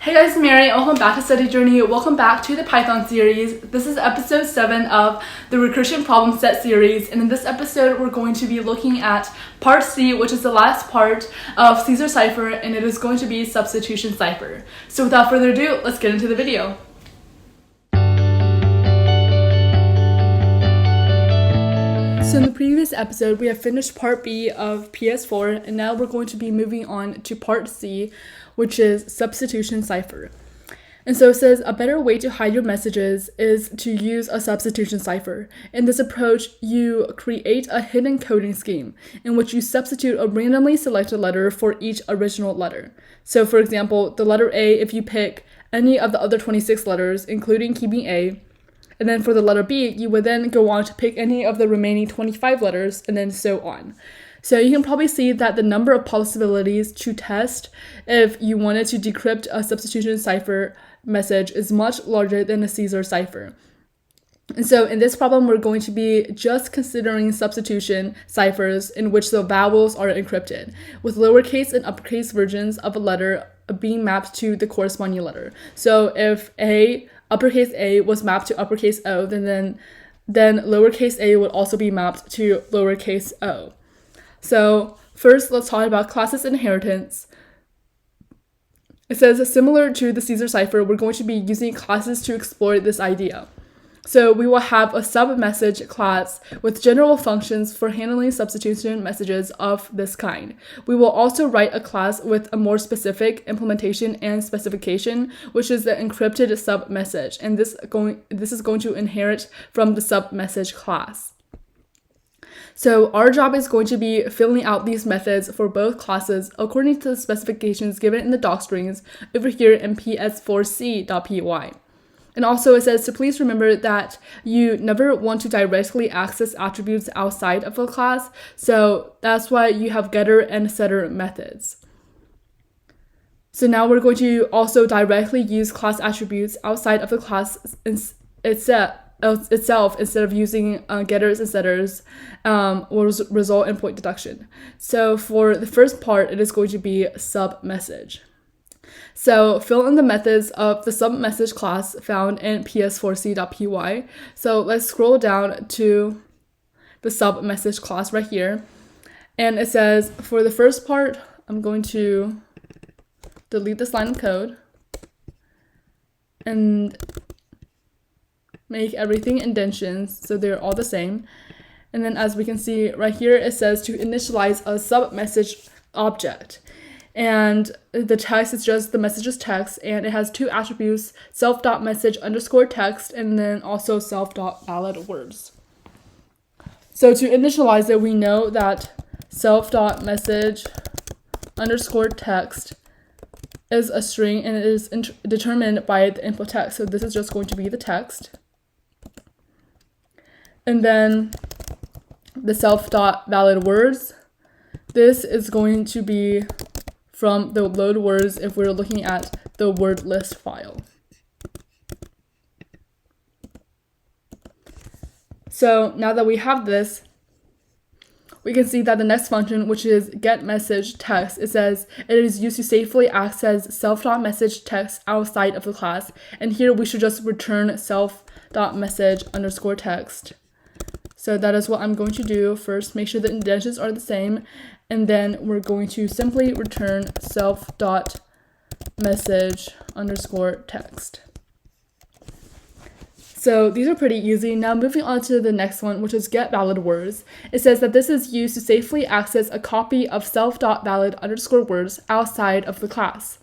Hey guys, it's Mary. Welcome back to Study Journey. Welcome back to the Python series. This is episode 7 of the Recursion Problem Set series, and in this episode we're going to be looking at part C, which is the last part of Caesar cipher, and it is going to be substitution cipher. So without further ado, let's get into the video. So in the previous episode, we have finished part B of PS4, and now we're going to be moving on to part C, which is substitution cipher. And so it says, a better way to hide your messages is to use a substitution cipher. In this approach, you create a hidden coding scheme in which you substitute a randomly selected letter for each original letter. So for example, the letter A, if you pick any of the other 26 letters, including keeping A, and then for the letter B, you would then go on to pick any of the remaining 25 letters, and then so on. So you can probably see that the number of possibilities to test if you wanted to decrypt a substitution cipher message is much larger than a Caesar cipher. And so in this problem, we're going to be just considering substitution ciphers in which the vowels are encrypted, with lowercase and uppercase versions of a letter being mapped to the corresponding letter. So if uppercase A was mapped to uppercase O, then lowercase a would also be mapped to lowercase o. So first, let's talk about classes inheritance. It says, similar to the Caesar cipher, we're going to be using classes to explore this idea. So we will have a sub-message class with general functions for handling substitution messages of this kind. We will also write a class with a more specific implementation and specification, which is the encrypted sub-message, and this is going to inherit from the sub-message class. So our job is going to be filling out these methods for both classes according to the specifications given in the docstrings over here in ps4c.py. And also it says to please remember that you never want to directly access attributes outside of a class, so that's why you have getter and setter methods. So now we're going to also directly use class attributes outside of the class itself instead of using getters and setters will result in point deduction. So for the first part, it is going to be sub-message. So fill in the methods of the sub-message class found in ps4c.py. So let's scroll down to the sub-message class right here. And it says, for the first part, I'm going to delete this line of code and make everything indentions so they're all the same. And then as we can see right here, it says to initialize a sub-message object. And the text is just the message's text, and it has two attributes, self.message_text, and then also self.valid words. So to initialize it, we know that self.message_text is a string, and it is determined by the input text. So this is just going to be the text. And then the self.valid words, this is going to be from the load words if we're looking at the word list file. So now that we have this, we can see that the next function, which is getMessageText, it says it is used to safely access self.message_text outside of the class. And here we should just return self.message_text. So that is what I'm going to do. First, make sure the indentions are the same, and then we're going to simply return self.message_text. So these are pretty easy. Now moving on to the next one, which is getValidWords. It says that this is used to safely access a copy of self.valid_words outside of the class.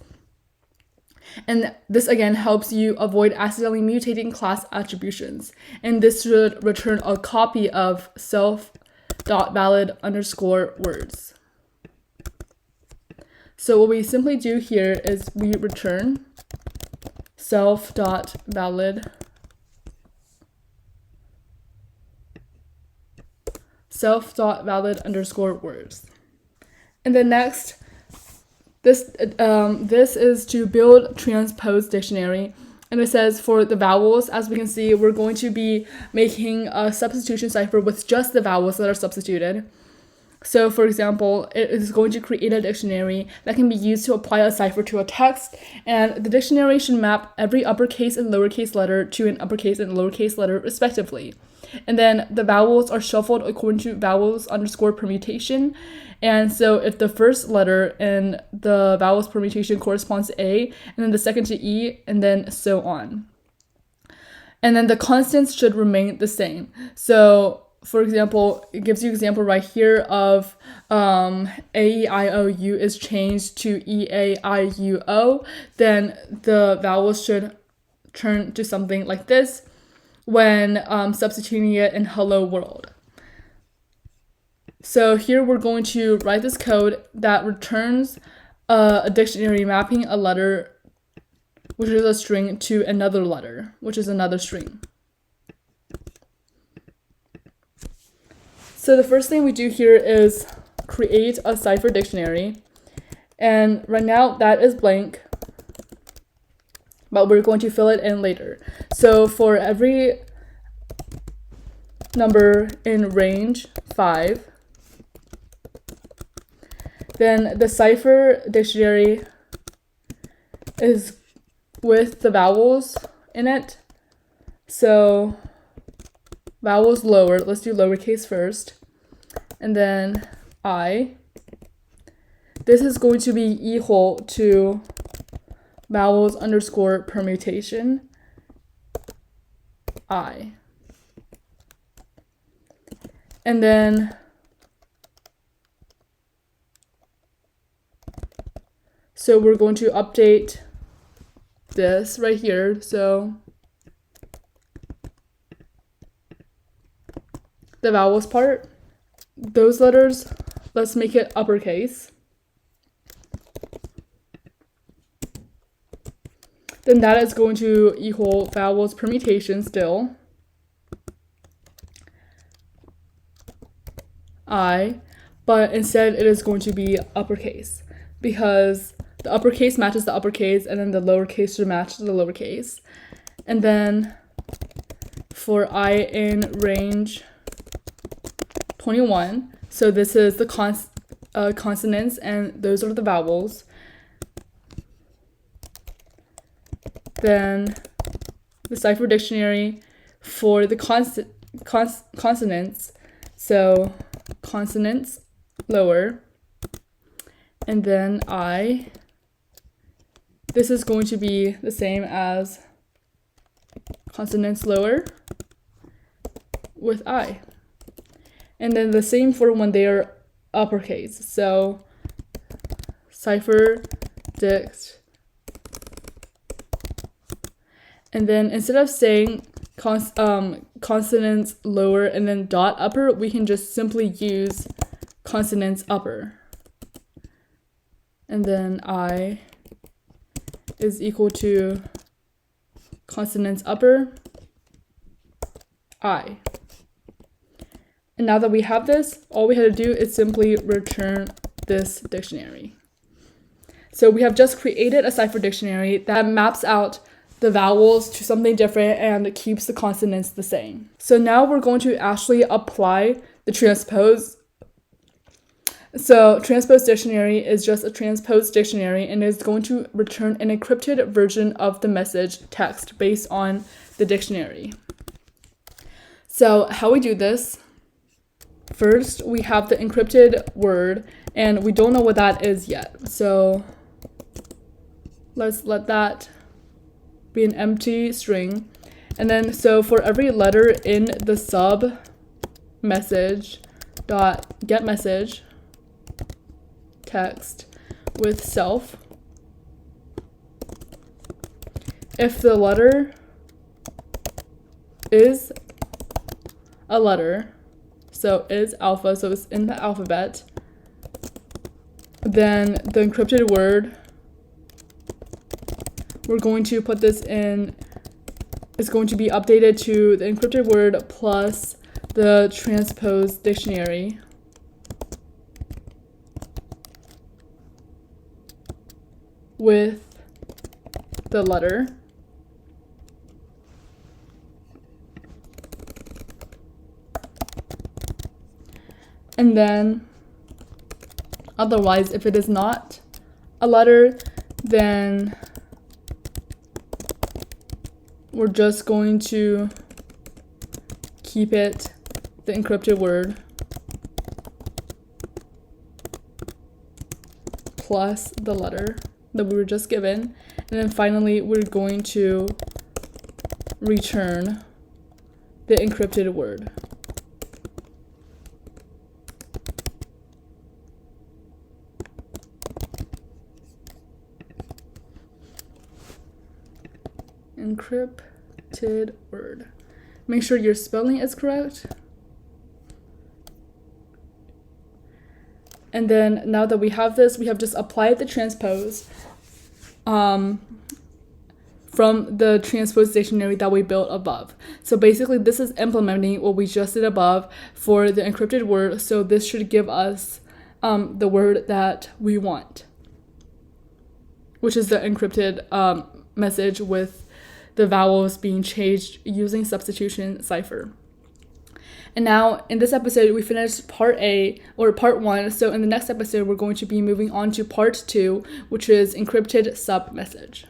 And this again helps you avoid accidentally mutating class attributions. And this should return a copy of self.valid_words. So what we simply do here is we return self.valid_words. And then next, this is to build Transpose Dictionary. And it says for the vowels, as we can see, we're going to be making a substitution cipher with just the vowels that are substituted. So, for example, it is going to create a dictionary that can be used to apply a cipher to a text, and the dictionary should map every uppercase and lowercase letter to an uppercase and lowercase letter, respectively. And then the vowels are shuffled according to vowels underscore permutation. And so if the first letter in the vowels permutation corresponds to A, and then the second to E, and then so on. And then the constants should remain the same. So, for example, it gives you an example right here of A-E-I-O-U is changed to E-A-I-U-O. Then the vowels should turn to something like this when substituting it in hello world. So here we're going to write this code that returns a dictionary mapping a letter, which is a string, to another letter, which is another string. So the first thing we do here is create a cipher dictionary. And right now that is blank, but we're going to fill it in later. So for every number in range 5, then the cipher dictionary is with the vowels in it. So vowels lower, let's do lowercase first, and then I. This is going to be equal to vowels underscore permutation I. And then so we're going to update this right here. So the vowels part, those letters, let's make it uppercase. Then that is going to equal vowels permutation still, I, but instead it is going to be uppercase because the uppercase matches the uppercase and then the lowercase should match the lowercase. And then for I in range 21, so this is the consonants and those are the vowels. Then the cipher dictionary for the consonants, so consonants lower, and then I. This is going to be the same as consonants lower with I. And then the same for when they are uppercase. So cipher dict. And then instead of saying consonants lower and then dot upper, we can just simply use consonants upper. And then I is equal to consonants upper I. And now that we have this, all we had to do is simply return this dictionary. So we have just created a cipher dictionary that maps out the vowels to something different and keeps the consonants the same. So now we're going to actually apply the transpose. So Transpose Dictionary is just a transpose dictionary and is going to return an encrypted version of the message text based on the dictionary. So how we do this, first we have the encrypted word and we don't know what that is yet. So let's let that be an empty string. And then so for every letter in the sub message dot get message text with self, if the letter is a letter, so is alpha, so it's in the alphabet, then the encrypted word, we're going to put this in, is going to be updated to the encrypted word plus the transpose dictionary with the letter. And then Otherwise, if it is not a letter, then we're just going to keep it the encrypted word plus the letter that we were just given. And then finally, we're going to return the encrypted word. Encrypted word. Make sure your spelling is correct. And then now that we have this, we have just applied the transpose from the Transpose Dictionary that we built above. So basically this is implementing what we just did above for the encrypted word. So this should give us the word that we want, which is the encrypted message with the vowels being changed using substitution cipher. And now in this episode, we finished part one. So in the next episode, we're going to be moving on to part 2, which is encrypted sub message.